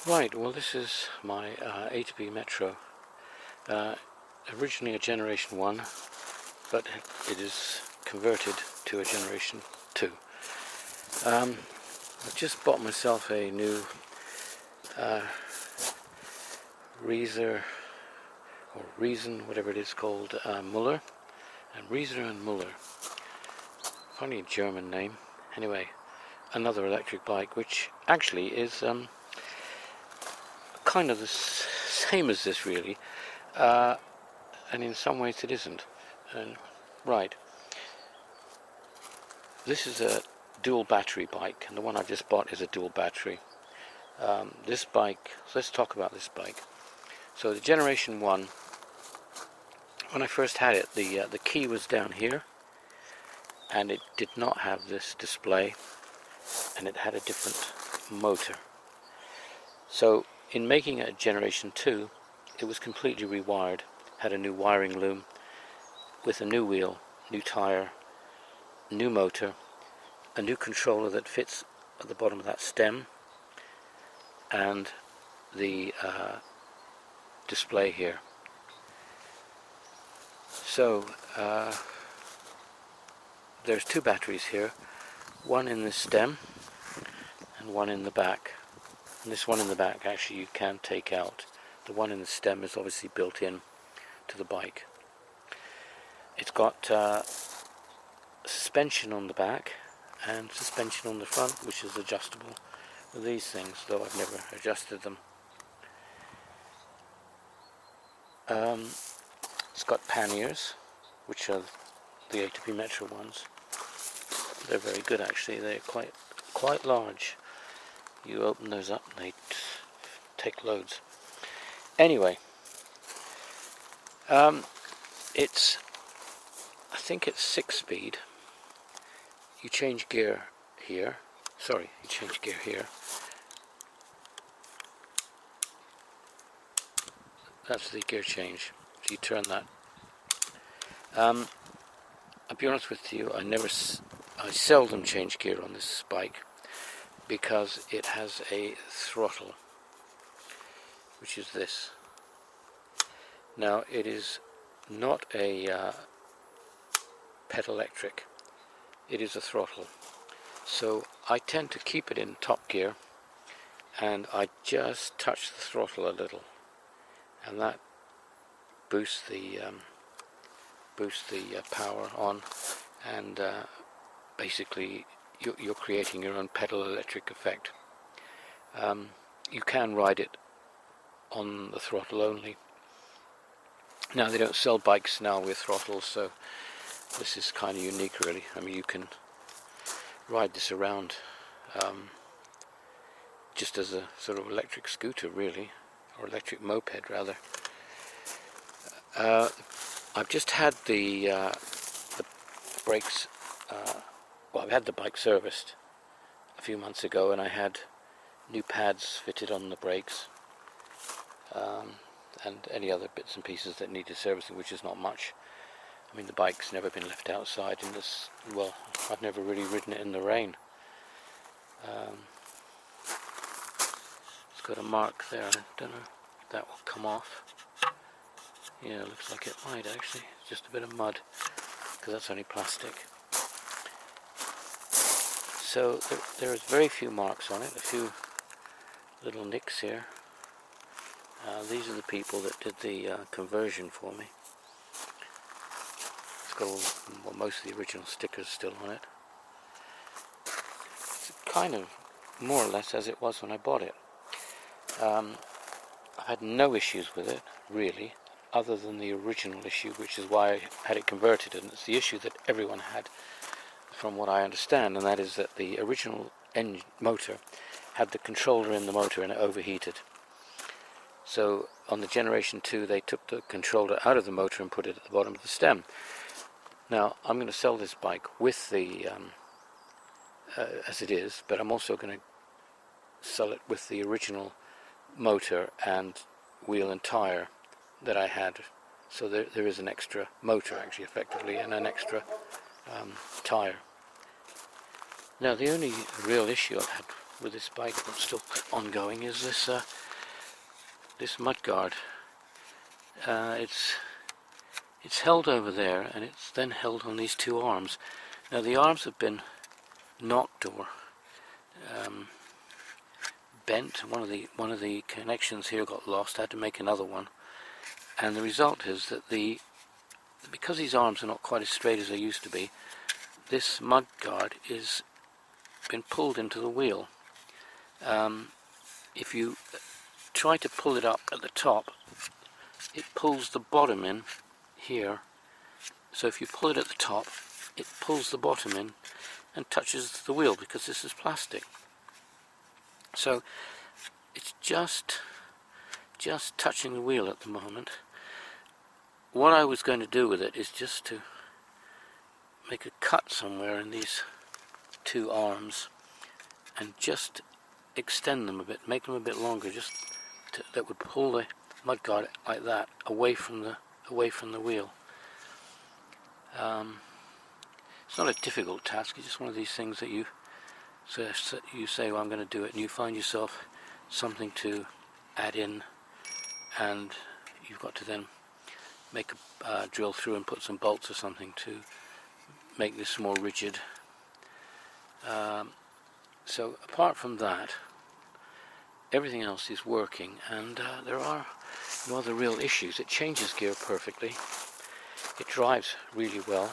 Right, well this is my A2B METRO, originally a Generation 1, but it is converted to a Generation 2. I've just bought myself a new Riese, whatever it is called, Muller, and Riese and Muller, funny German name. Anyway, another electric bike which actually is kind of the same as this really, and in some ways it isn't. And right, this is a dual battery bike, and the one I've just bought is a dual battery. This bike, so let's talk about this bike. So the Generation 1, when I first had it, the key was down here, and it did not have this display, and it had a different motor. So in making it a Generation 2, it was completely rewired, had a new wiring loom with a new wheel, new tyre, new motor, a new controller that fits at the bottom of that stem, and the display here. So there's two batteries here, one in the stem and one in the back. And this one in the back actually you can take out. The one in the stem is obviously built in to the bike. It's got suspension on the back and suspension on the front, which is adjustable with these things, though I've never adjusted them. It's got panniers, which are the A2B METRO ones. They're very good actually, they're quite large. You open those up and they take loads. Anyway, I think it's 6-speed. You change gear here. Sorry, you change gear here. That's the gear change. So you turn that. I'll be honest with you, I seldom change gear on this bike because it has a throttle, which is this. Now it is not a pedal electric, it is a throttle. So I tend to keep it in top gear and I just touch the throttle a little, and that boosts the power on, and basically you're creating your own pedal electric effect. You can ride it on the throttle only. Now they don't sell bikes now with throttles, so this is kind of unique really. I mean, you can ride this around just as a sort of electric scooter really, or electric moped rather. I've just had the brakes, well, I've had the bike serviced a few months ago, and I had new pads fitted on the brakes, and any other bits and pieces that needed servicing, which is not much. I mean, the bike's never been left outside in this, well, I've never really ridden it in the rain. It's got a mark there, I don't know if that will come off. Yeah, it looks like it might actually. It's just a bit of mud, because that's only plastic. So there's very few marks on it, a few little nicks here. These are the people that did the conversion for me. It's got all, well, most of the original stickers still on it. It's kind of more or less as it was when I bought it. I've had no issues with it, really, other than the original issue, which is why I had it converted, and it's the issue that everyone had, from what I understand, and that is that the original engine motor had the controller in the motor and it overheated. So on the Generation 2 they took the controller out of the motor and put it at the bottom of the stem. Now I'm going to sell this bike with the as it is, but I'm also going to sell it with the original motor and wheel and tyre that I had. So there is an extra motor actually effectively, and an extra tyre. Now the only real issue I've had with this bike that's still ongoing is this this mudguard. It's held over there, and it's then held on these two arms. Now the arms have been knocked or bent. One of the connections here got lost. I had to make another one, and the result is that because these arms are not quite as straight as they used to be, this mudguard is been pulled into the wheel. If you try to pull it up at the top, it pulls the bottom in here. So if you pull it at the top, it pulls the bottom in and touches the wheel, because this is plastic. So it's just touching the wheel at the moment. What I was going to do with it is just to make a cut somewhere in these two arms and just extend them a bit, make them a bit longer, that would pull the mudguard like that away from the wheel. It's not a difficult task. It's just one of these things that you say, well, I'm going to do it, and you find yourself something to add in, and you've got to then make a drill through and put some bolts or something to make this more rigid. So apart from that, everything else is working, and there are no other real issues. It changes gear perfectly. It drives really well.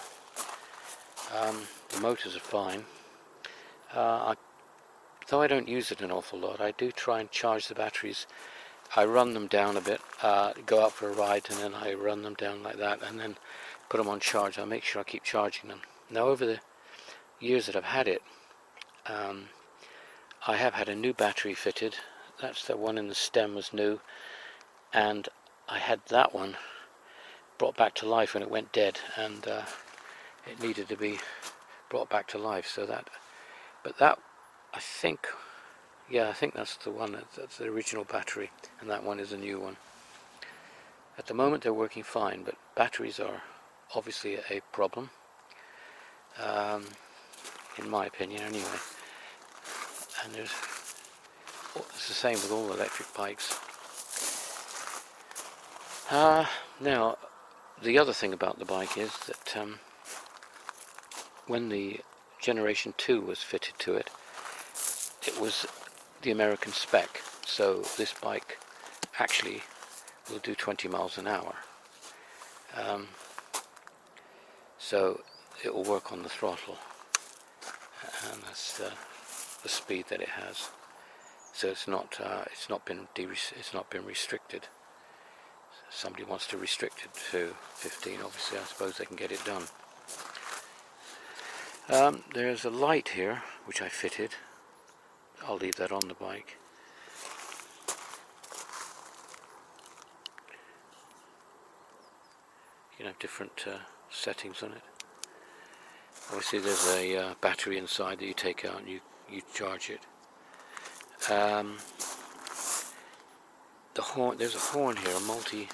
The motors are fine. Though I don't use it an awful lot, I do try and charge the batteries. I run them down a bit, go out for a ride, and then I run them down like that, and then put them on charge. I make sure I keep charging them. Now, over the years that I've had it, I have had a new battery fitted. That's the one in the stem was new, and I had that one brought back to life when it went dead, and it needed to be brought back to life. So but that, I think that's the one. That's the original battery, and that one is a new one. At the moment they're working fine, but batteries are obviously a problem, in my opinion anyway. And it's the same with all electric bikes. Now, the other thing about the bike is that when the Generation 2 was fitted to it, it was the American spec, so this bike actually will do 20 miles an hour. So it will work on the throttle, and that's the speed that it has. So it's not been restricted. If somebody wants to restrict it to 15, obviously I suppose they can get it done. There's a light here which I fitted. I'll leave that on the bike. You can have different settings on it. Obviously there's a battery inside that you take out and you charge it. The horn, there's a horn here, a multi.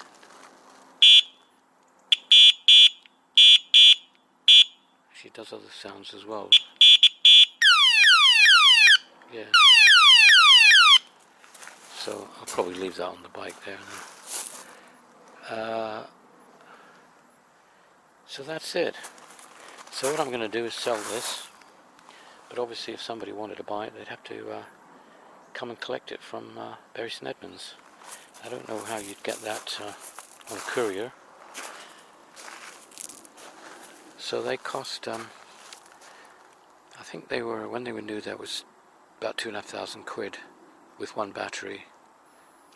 Actually it does other sounds as well. Yeah. So I'll probably leave that on the bike there then. So that's it. So what I'm going to do is sell this, but obviously if somebody wanted to buy it, they'd have to come and collect it from Bury St Edmunds. I don't know how you'd get that on courier. So they cost, I think they were, when they were new, that was about 2,500 quid with one battery.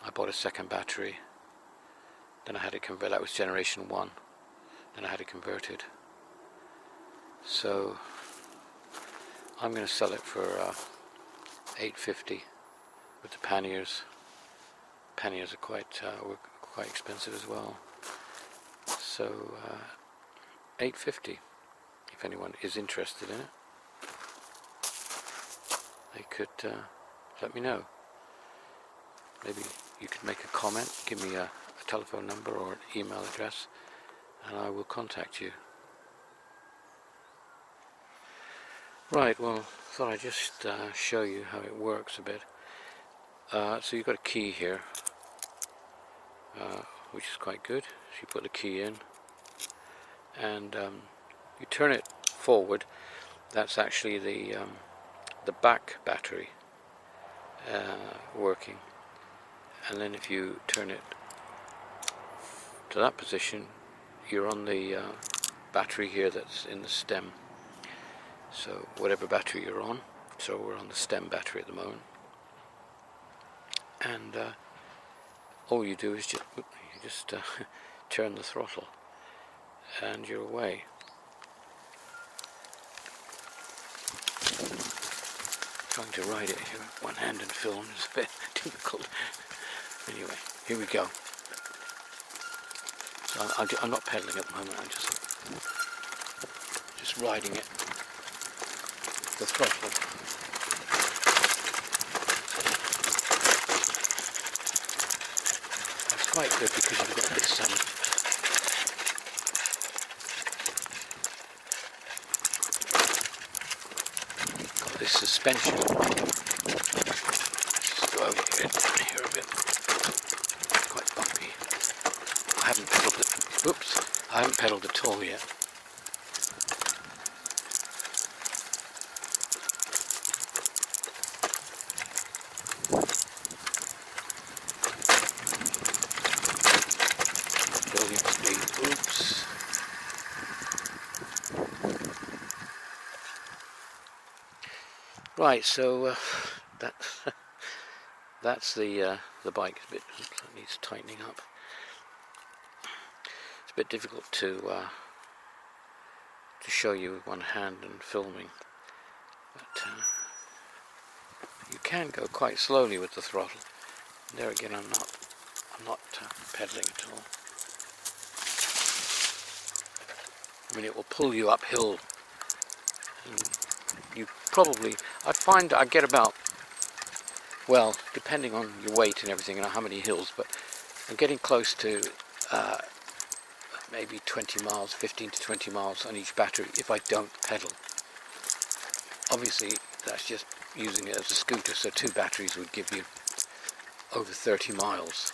I bought a second battery, then I had it converted. That was Generation 1, then I had it converted. So I'm going to sell it for $850 with the panniers. Panniers are quite expensive as well. So $850 if anyone is interested in it. They could let me know. Maybe you could make a comment, give me a telephone number or an email address, and I will contact you. Right, well, thought I'd just show you how it works a bit. So you've got a key here, which is quite good. So you put the key in, and you turn it forward. That's actually the back battery working. And then if you turn it to that position, you're on the battery here that's in the stem. So whatever battery you're on, so we're on the stem battery at the moment. And all you do is just turn the throttle, and you're away. Trying to ride it here with one hand and film is a bit difficult. Anyway, here we go. So I'm not pedaling at the moment. I'm just riding it. The throttle. It's quite good because you've got this suspension. Let's just go over here, down here a bit. It's quite bumpy. I haven't pedalled it. Oops, I haven't pedalled at all yet. Building speed. Oops. Right, so that's the bike. It's a bit, it needs tightening up. It's a bit difficult to show you with one hand and filming, but you can go quite slowly with the throttle. And there again, I'm not pedaling at all. I mean, it will pull you uphill. And you probably, I find I get about, well, depending on your weight and everything and how many hills, but I'm getting close to maybe 20 miles, 15 to 20 miles on each battery if I don't pedal. Obviously, that's just using it as a scooter, so 2 batteries would give you over 30 miles.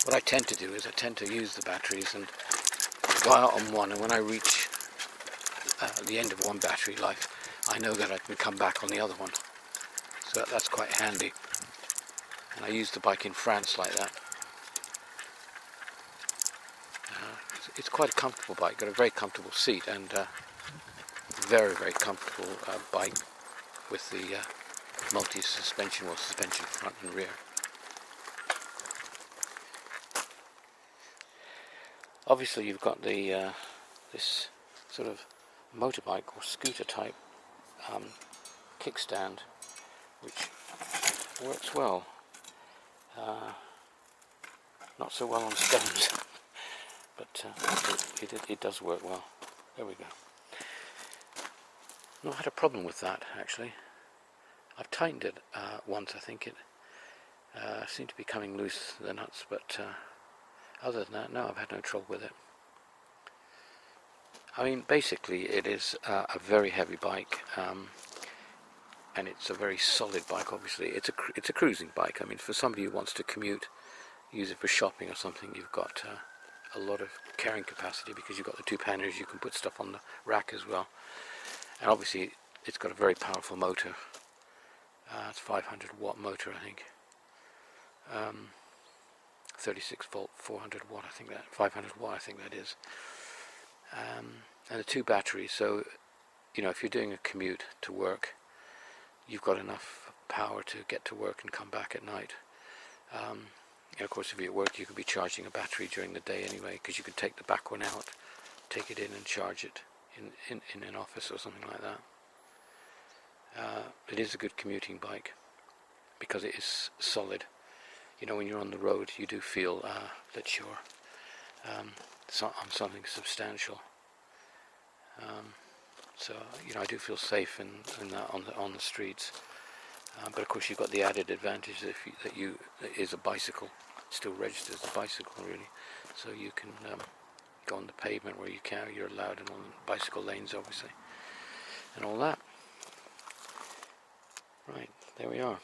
What I tend to do is I tend to use the batteries and go out on one, and when I reach the end of one battery life, I know that I can come back on the other one. So that's quite handy. And I use the bike in France like that. It's quite a comfortable bike, got a very comfortable seat, and very, very comfortable bike with the multi-suspension, or suspension front and rear. Obviously you've got the this sort of motorbike or scooter type kickstand, which works well. Not so well on stones, but it does work well. There we go. No, I had a problem with that actually. I've tightened it once. I think it seemed to be coming loose, the nuts, but other than that, no, I've had no trouble with it. I mean, basically it is a very heavy bike, and it's a very solid bike. Obviously it's a cruising bike. I mean, for somebody who wants to commute, use it for shopping or something, you've got a lot of carrying capacity because you've got the 2 panniers. You can put stuff on the rack as well, and obviously it's got a very powerful motor. It's 500 watt motor, I think. 36 volt, 400 watt, I think that, 500 watt, I think that is. And the 2 batteries, so, you know, if you're doing a commute to work, you've got enough power to get to work and come back at night. And of course, if you're at work, you could be charging a battery during the day anyway, because you could take the back one out, take it in and charge it in an office or something like that. It is a good commuting bike because it is solid. You know, when you're on the road, you do feel that you're on something substantial. So, you know, I do feel safe in that on the streets. But of course, you've got the added advantage that that is a bicycle, still registered as a bicycle, really. So you can go on the pavement where you're allowed, and on bicycle lanes, obviously. and all that. Right, there we are.